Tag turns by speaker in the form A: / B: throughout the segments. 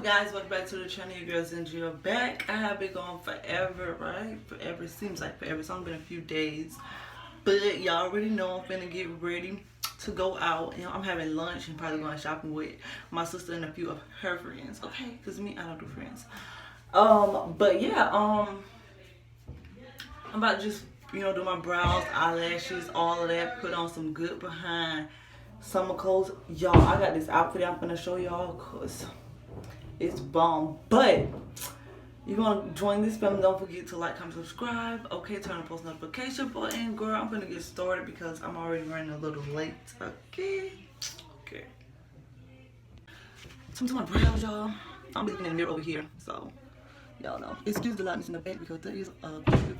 A: guys, welcome back to the channel. Your girl Zingia back. I have been gone forever, right? Forever seems like forever. It's only been a few days, but y'all already know I'm finna get ready to go out. You know, I'm having lunch and probably going shopping with my sister and a few of her friends. Okay, cause me, I don't do friends. But yeah, I'm about to just do my brows, eyelashes, all of that. Put on some good behind summer clothes. Y'all, I got this outfit I'm gonna show y'all cause it's bomb. But you want to join this family, don't forget to like, comment, subscribe. Okay, turn on the post notification button. Girl, I'm gonna get started because I'm already running a little late. Okay. So to my brows, y'all. I'm looking in the mirror over here, so y'all know. Excuse the loudness in the back because there is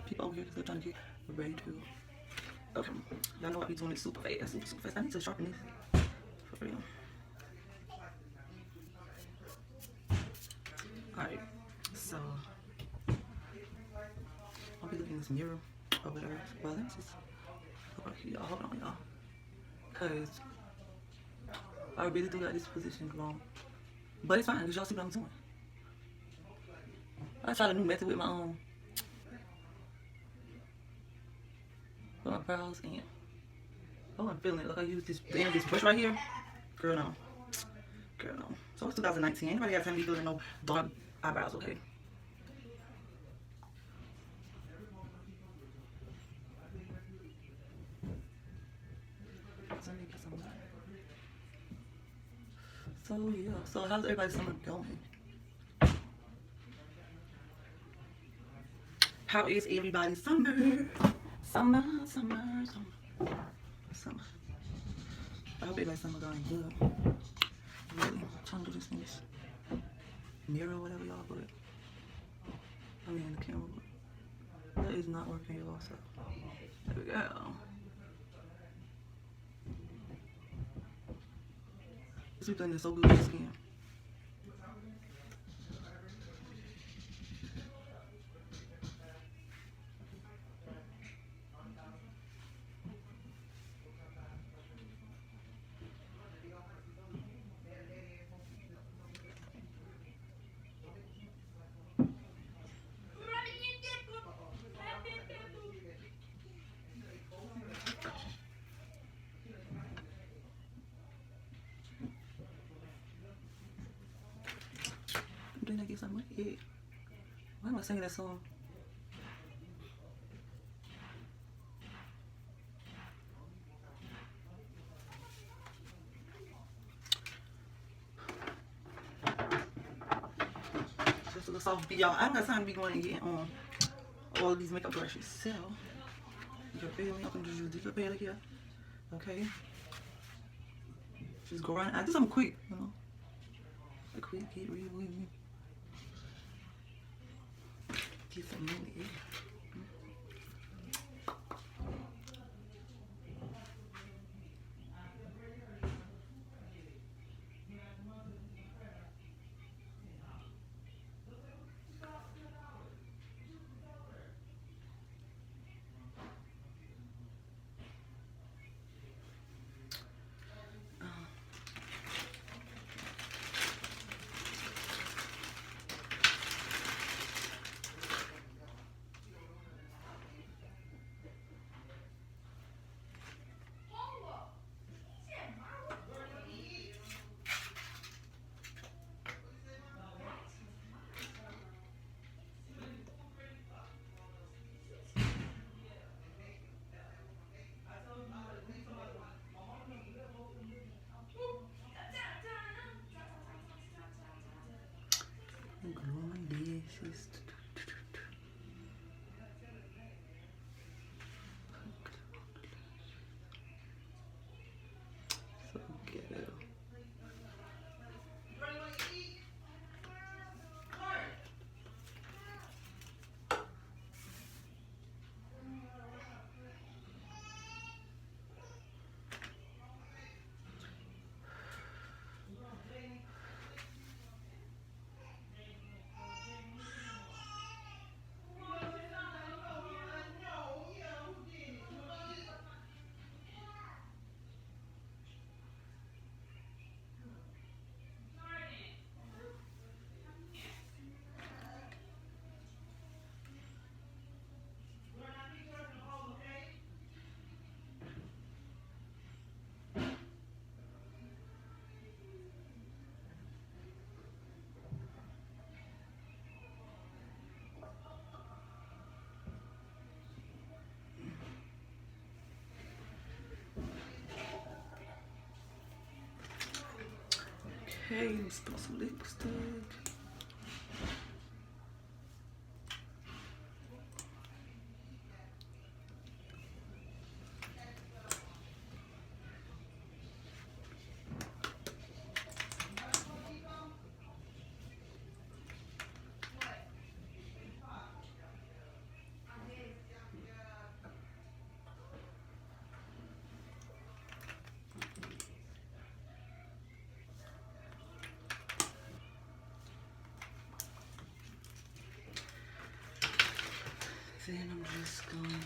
A: people over here because they're trying to get ready to. Okay, y'all know I be doing it super fast, super fast. I need to sharpen this for real. Alright, so I'll be looking in this mirror over there. Well, let me just look right here, y'all. Hold on, y'all. Cause I really do got this position wrong. But it's fine, because y'all see what I'm doing. I tried a new method with my brows and oh, I'm feeling it. Look, I use this brush right here. Girl, no. So it's 2019. Anybody got time to be doing no dark eyebrows, okay? So yeah, so how's everybody's summer going? How is everybody's summer? Summer. I hope everybody's summer going good. Really, I'm trying to do this in this mirror or whatever, y'all, but I mean in the camera, but that is not working, y'all, so there we go. This thing is so good for the skin. Then I get something with it. Why am I singing that song? Just a little soft beat, y'all. I don't got time to be going and getting all of these makeup brushes. So, you feel me? I'm gonna just use this up here. Okay. Just go around. I do something quick, you know. A quick, get real with me. Get some money. Okay, let's put some lipstick. Then I'm just going to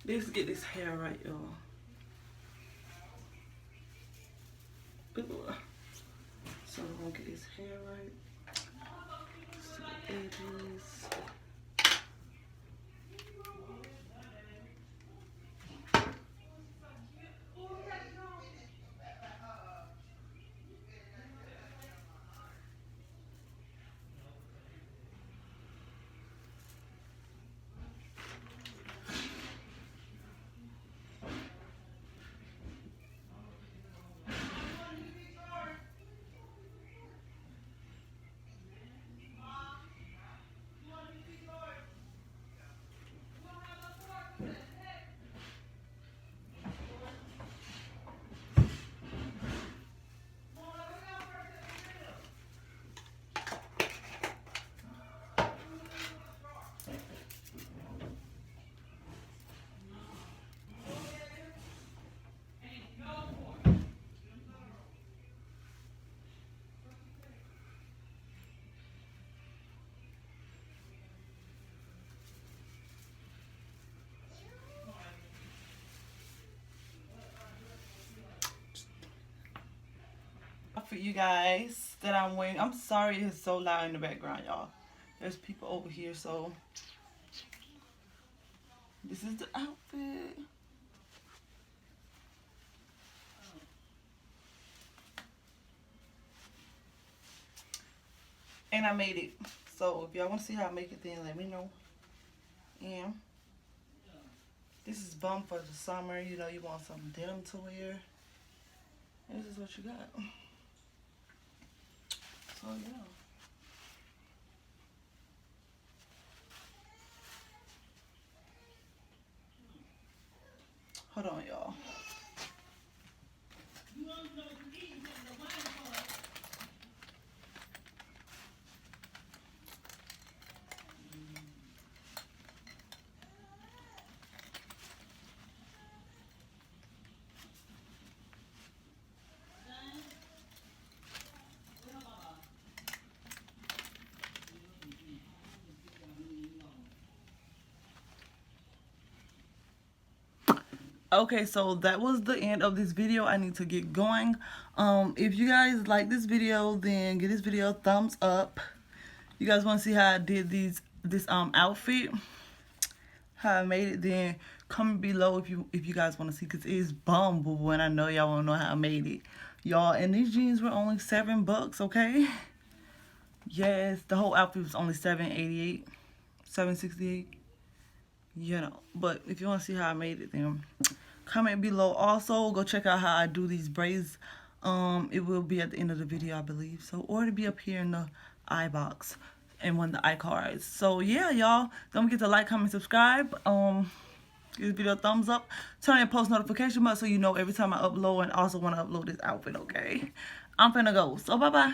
A: let's get this hair right, y'all. So I'm gonna get this hair right. So the edges. For you guys that I'm wearing, I'm sorry it's so loud in the background, y'all. There's people over here, so this is the outfit. And I made it. So if y'all want to see how I make it, then let me know. And this is bum for the summer. You know, you want some denim to wear. This is what you got. So yeah. Hold on, y'all. Okay, so that was the end of this video. I need to get going. If you guys like this video, then give this video a thumbs up. You guys want to see how I did this outfit, how I made it, then comment below if you guys want to see, because it is bum boo, and I know y'all want to know how I made it, y'all. And these jeans were only $7, okay? Yes, the whole outfit was only $7.88, $7.68. You know, but if you want to see how I made it, then comment below. Also, go check out how I do these braids. It will be at the end of the video, I believe. So, or it'll be up here in the eye box and one of the iCards. So yeah, y'all, don't forget to like, comment, subscribe. Give this video a thumbs up. Turn on post notification bell so you know every time I upload, and also want to upload this outfit. Okay, I'm finna go. So bye bye.